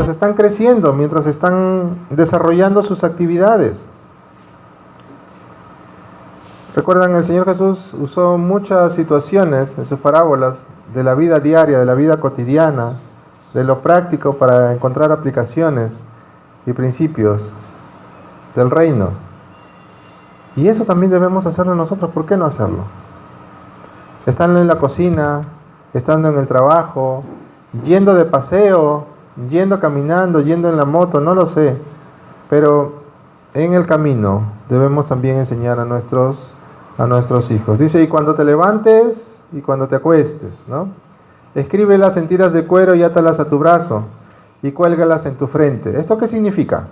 mientras están creciendo, mientras están desarrollando sus actividades. Recuerdan, el Señor Jesús usó muchas situaciones en sus parábolas de la vida diaria, de la vida cotidiana, de lo práctico para encontrar aplicaciones y principios del reino. Y eso también debemos hacerlo nosotros. ¿Por qué no hacerlo? Estando en la cocina, estando en el trabajo, yendo de paseo, yendo caminando, yendo en la moto, no lo sé. Pero en el camino debemos también enseñar a nuestros hijos. Dice, y cuando te levantes y cuando te acuestes, ¿no? Escríbelas en tiras de cuero y átalas a tu brazo y cuélgalas en tu frente. ¿Esto qué significa?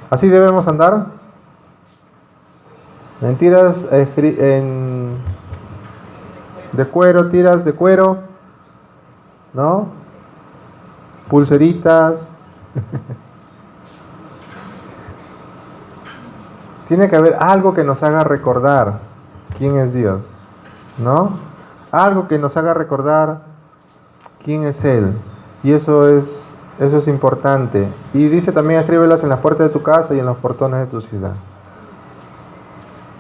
¿Así debemos andar? En tiras de cuero, tiras de cuero, ¿no? Pulseritas. Tiene que haber algo que nos haga recordar quién es Dios, ¿no? Algo que nos haga recordar quién es Él. Y eso es importante. Y dice también, escríbelas en las puertas de tu casa y en los portones de tu ciudad.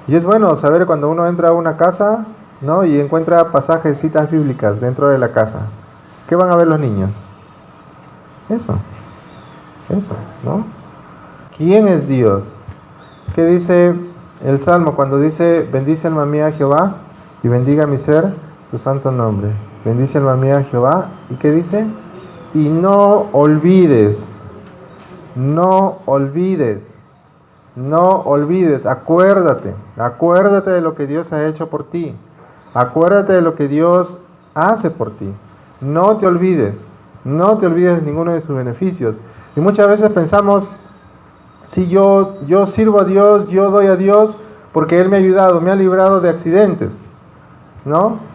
Y es bueno saber cuando uno entra a una casa, ¿no? Y encuentra pasajes, citas bíblicas dentro de la casa. ¿Qué van a ver los niños? Eso, ¿no? ¿Quién es Dios? ¿Qué dice el Salmo cuando dice, bendice alma mía a Jehová y bendiga mi ser su santo nombre? Bendice alma mía a Jehová. ¿Y qué dice? Y no olvides, acuérdate de lo que Dios ha hecho por ti, acuérdate de lo que Dios hace por ti, no te olvides de ninguno de sus beneficios. Y muchas veces pensamos, si yo sirvo a Dios, yo doy a Dios porque Él me ha ayudado, me ha librado de accidentes, ¿no?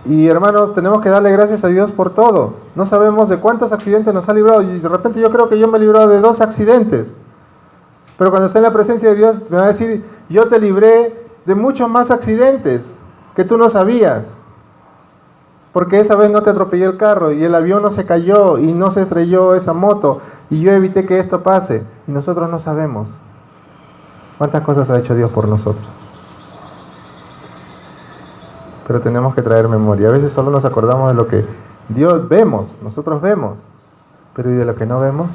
Y hermanos, tenemos que darle gracias a Dios por todo. No sabemos de cuántos accidentes nos ha librado. Y de repente yo creo que yo me he librado de 2 accidentes. Pero cuando esté en la presencia de Dios me va a decir, yo te libré de muchos más accidentes que tú no sabías. Porque esa vez no te atropelló el carro y el avión no se cayó y no se estrelló esa moto. Y yo evité que esto pase. Y nosotros no sabemos cuántas cosas ha hecho Dios por nosotros. Pero tenemos que traer memoria. A veces solo nos acordamos de lo que nosotros vemos. Pero ¿y de lo que no vemos?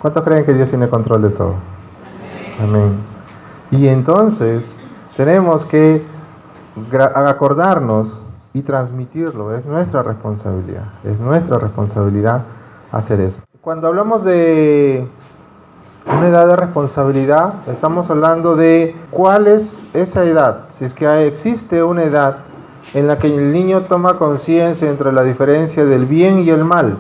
¿Cuántos creen que Dios tiene control de todo? Amén. Y entonces tenemos que acordarnos y transmitirlo. Es nuestra responsabilidad. Es nuestra responsabilidad hacer eso. Cuando hablamos de una edad de responsabilidad, estamos hablando de cuál es esa edad. Si es que existe una edad en la que el niño toma conciencia entre la diferencia del bien y el mal.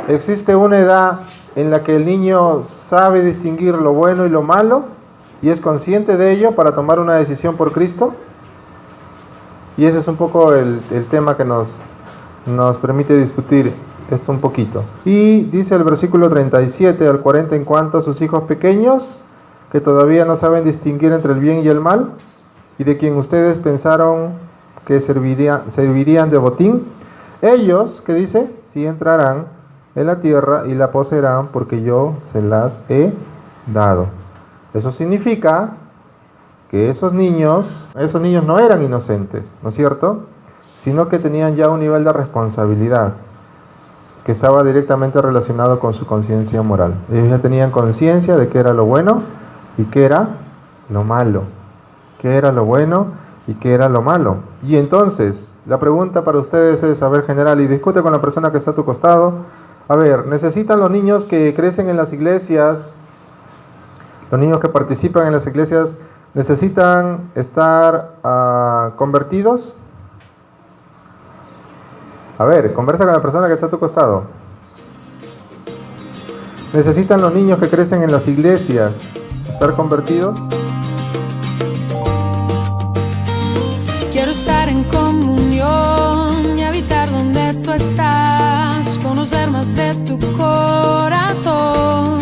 Existe una edad en la que el niño sabe distinguir lo bueno y lo malo y es consciente de ello para tomar una decisión por Cristo. Y ese es un poco el tema que nos permite discutir esto un poquito. Y dice el versículo 37 al 40, en cuanto a sus hijos pequeños, que todavía no saben distinguir entre el bien y el mal, y de quien ustedes pensaron que servirían de botín, ellos, ¿qué dice? Sí entrarán en la tierra y la poseerán, porque yo se las he dado. Eso significa que esos niños no eran inocentes, ¿no es cierto? Sino que tenían ya un nivel de responsabilidad que estaba directamente relacionado con su conciencia moral. Ellos ya tenían conciencia de qué era lo bueno y qué era lo malo. Qué era lo bueno y qué era lo malo. Y entonces, la pregunta para ustedes es, a ver, general, y discute con la persona que está a tu costado. A ver, ¿necesitan los niños que crecen en las iglesias, los niños que participan en las iglesias, necesitan estar convertidos? A ver, conversa con la persona que está a tu costado. ¿Necesitan los niños que crecen en las iglesias estar convertidos? Quiero estar en comunión y habitar donde tú estás, conocer más de tu corazón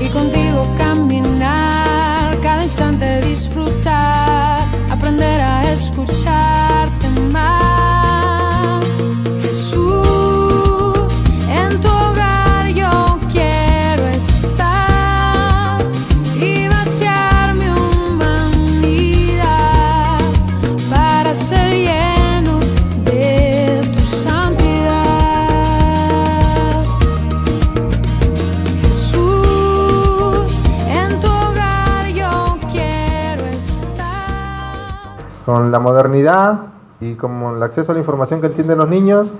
y contigo caminar, cada instante disfrutar, aprender Con la modernidad y como el acceso a la información que entienden los niños,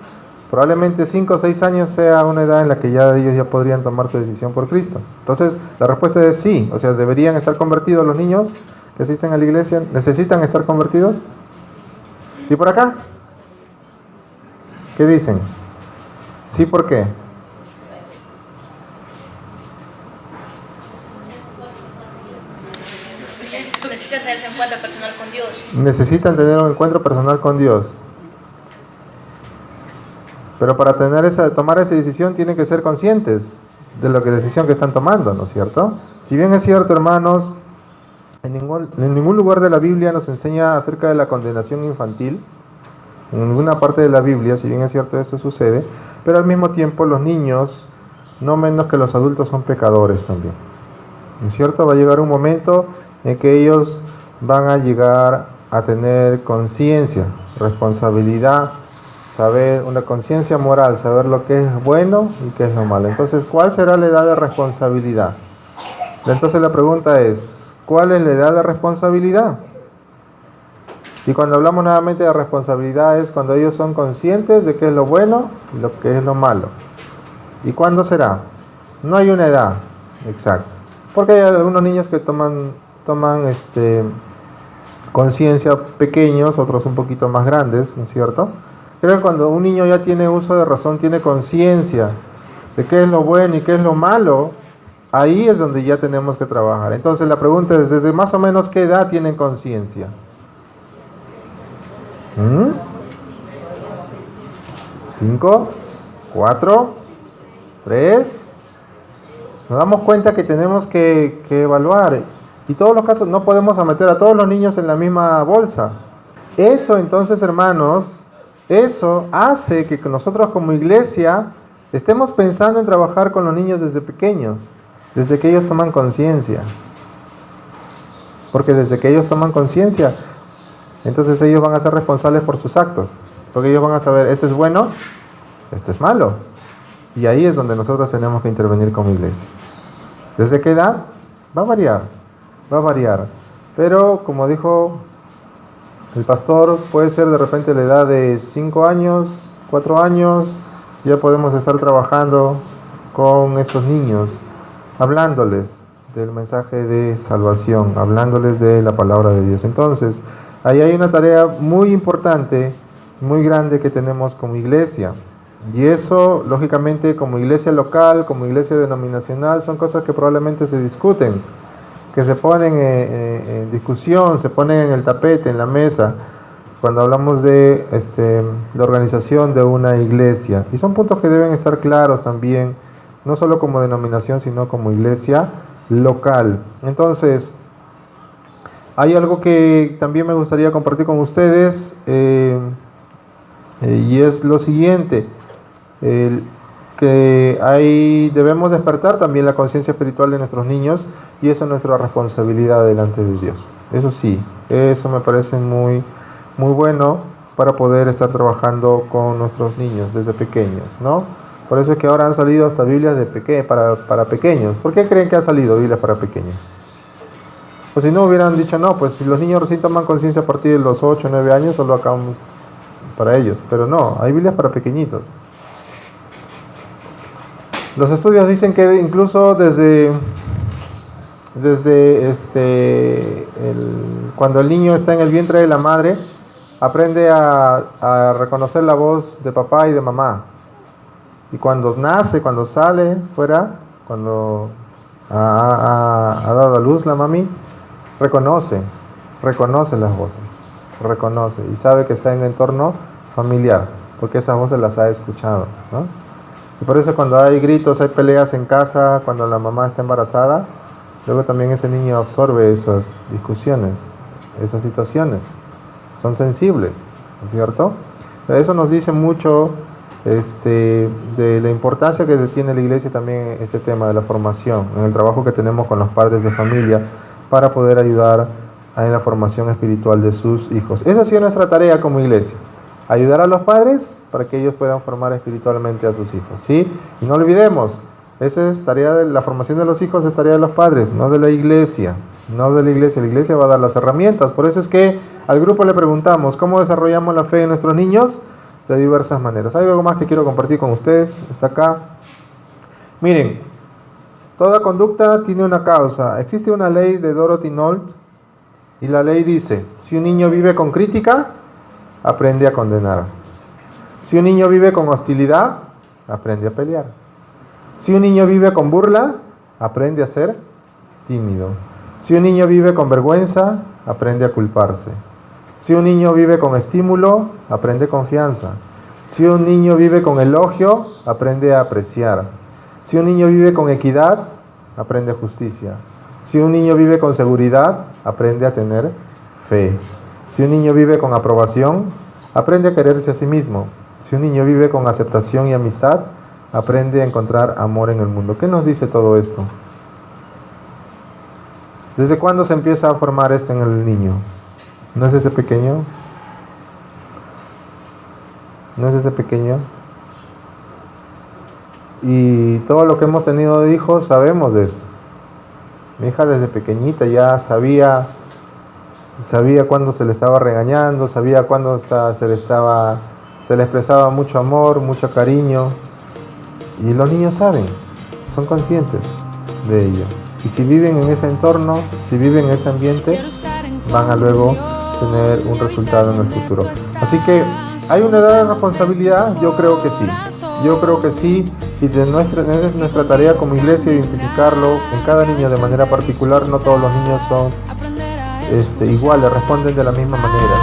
probablemente 5 o 6 años sea una edad en la que ya ellos ya podrían tomar su decisión por Cristo. Entonces, la respuesta es sí, o sea, deberían estar convertidos los niños que asisten a la iglesia, necesitan estar convertidos. ¿Y por acá? ¿Qué dicen? ¿Sí por qué? Necesitan tener un encuentro personal con Dios. Necesitan tener un encuentro personal con Dios. Pero para tomar esa decisión tienen que ser conscientes de la decisión que están tomando, ¿no es cierto? Si bien es cierto, hermanos, en ningún lugar de la Biblia nos enseña acerca de la condenación infantil. En ninguna parte de la Biblia, si bien es cierto, esto sucede, pero al mismo tiempo los niños, no menos que los adultos, son pecadores también. ¿No es cierto? Va a llegar un momento en que ellos van a llegar a tener conciencia, responsabilidad, saber una conciencia moral, saber lo que es bueno y qué es lo malo. Entonces, ¿cuál será la edad de responsabilidad? Entonces la pregunta es, ¿cuál es la edad de responsabilidad? Y cuando hablamos nuevamente de responsabilidad es cuando ellos son conscientes de qué es lo bueno y lo que es lo malo. ¿Y cuándo será? No hay una edad exacta. Porque hay algunos niños que toman conciencia pequeños, otros un poquito más grandes, ¿no es cierto? Creo que cuando un niño ya tiene uso de razón, tiene conciencia de qué es lo bueno y qué es lo malo, ahí es donde ya tenemos que trabajar. Entonces la pregunta es, ¿desde más o menos qué edad tienen conciencia? ¿5? ¿4? ¿3? Nos damos cuenta que tenemos que evaluar. Y todos los casos no podemos meter a todos los niños en la misma bolsa. Eso entonces, hermanos, eso hace que nosotros como iglesia estemos pensando en trabajar con los niños desde pequeños, desde que ellos toman conciencia. Porque desde que ellos toman conciencia, entonces ellos van a ser responsables por sus actos. Porque ellos van a saber, esto es bueno, esto es malo. Y ahí es donde nosotros tenemos que intervenir como iglesia. ¿Desde qué edad? Va a variar. Pero, como dijo el pastor, puede ser de repente la edad de 5 años, 4 años, ya podemos estar trabajando con estos niños, hablándoles del mensaje de salvación, hablándoles de la palabra de Dios. Entonces, ahí hay una tarea muy importante, muy grande que tenemos como iglesia. Y eso, lógicamente, como iglesia local, como iglesia denominacional, son cosas que probablemente se discuten, que se ponen en discusión, se ponen en el tapete, en la mesa, cuando hablamos de la organización de una iglesia. Y son puntos que deben estar claros también, no solo como denominación, sino como iglesia local. Entonces, hay algo que también me gustaría compartir con ustedes, y es lo siguiente, que debemos despertar también la conciencia espiritual de nuestros niños, y eso es nuestra responsabilidad delante de Dios. Eso sí, eso me parece muy, muy bueno para poder estar trabajando con nuestros niños desde pequeños, ¿no? Por eso es que ahora han salido hasta Biblias para pequeños. ¿Por qué creen que han salido Biblias para pequeños? Pues si no hubieran dicho, no, pues si los niños recién toman conciencia a partir de los 8 o 9 años, solo acabamos para ellos. Pero no, hay Biblias para pequeñitos. Los estudios dicen que incluso cuando el niño está en el vientre de la madre, aprende a reconocer la voz de papá y de mamá. Y cuando nace, cuando sale fuera, cuando ha dado a luz la mami, reconoce las voces, reconoce y sabe que está en un entorno familiar, porque esas voces las ha escuchado, ¿no? Y por eso cuando hay gritos, hay peleas en casa, cuando la mamá está embarazada, luego también ese niño absorbe esas discusiones, esas situaciones. Son sensibles, ¿no es cierto? Eso nos dice mucho de la importancia que tiene la iglesia también ese tema de la formación, en el trabajo que tenemos con los padres de familia para poder ayudar en la formación espiritual de sus hijos. Esa ha sido nuestra tarea como iglesia, ayudar a los padres para que ellos puedan formar espiritualmente a sus hijos, ¿sí? Y no olvidemos, esa es tarea de la formación de los hijos, es tarea de los padres, no de la iglesia, la iglesia va a dar las herramientas. Por eso es que al grupo le preguntamos, ¿cómo desarrollamos la fe en nuestros niños? De diversas maneras. Hay algo más que quiero compartir con ustedes. Está acá. Miren, toda conducta tiene una causa. Existe una ley de Dorothy Nolt y la ley dice, si un niño vive con crítica, aprende a condenar. Si un niño vive con hostilidad, aprende a pelear. Si un niño vive con burla, aprende a ser tímido. Si un niño vive con vergüenza, aprende a culparse. Si un niño vive con estímulo, aprende confianza. Si un niño vive con elogio, aprende a apreciar. Si un niño vive con equidad, aprende justicia. Si un niño vive con seguridad, aprende a tener fe. Si un niño vive con aprobación, aprende a quererse a sí mismo. Si un niño vive con aceptación y amistad, aprende a encontrar amor en el mundo. ¿Qué nos dice todo esto? ¿Desde cuándo se empieza a formar esto en el niño? ¿No es desde pequeño? ¿No es desde pequeño? Y todo lo que hemos tenido de hijos sabemos de esto. Mi hija desde pequeñita ya sabía cuándo se le estaba regañando, sabía cuándo se le expresaba mucho amor, mucho cariño. Y los niños saben, son conscientes de ello. Y si viven en ese entorno, si viven en ese ambiente, van a luego tener un resultado en el futuro. Así que, ¿hay una edad de responsabilidad? Yo creo que sí. Yo creo que sí. Y es nuestra tarea como iglesia identificarlo en cada niño de manera particular. No todos los niños son iguales, responden de la misma manera.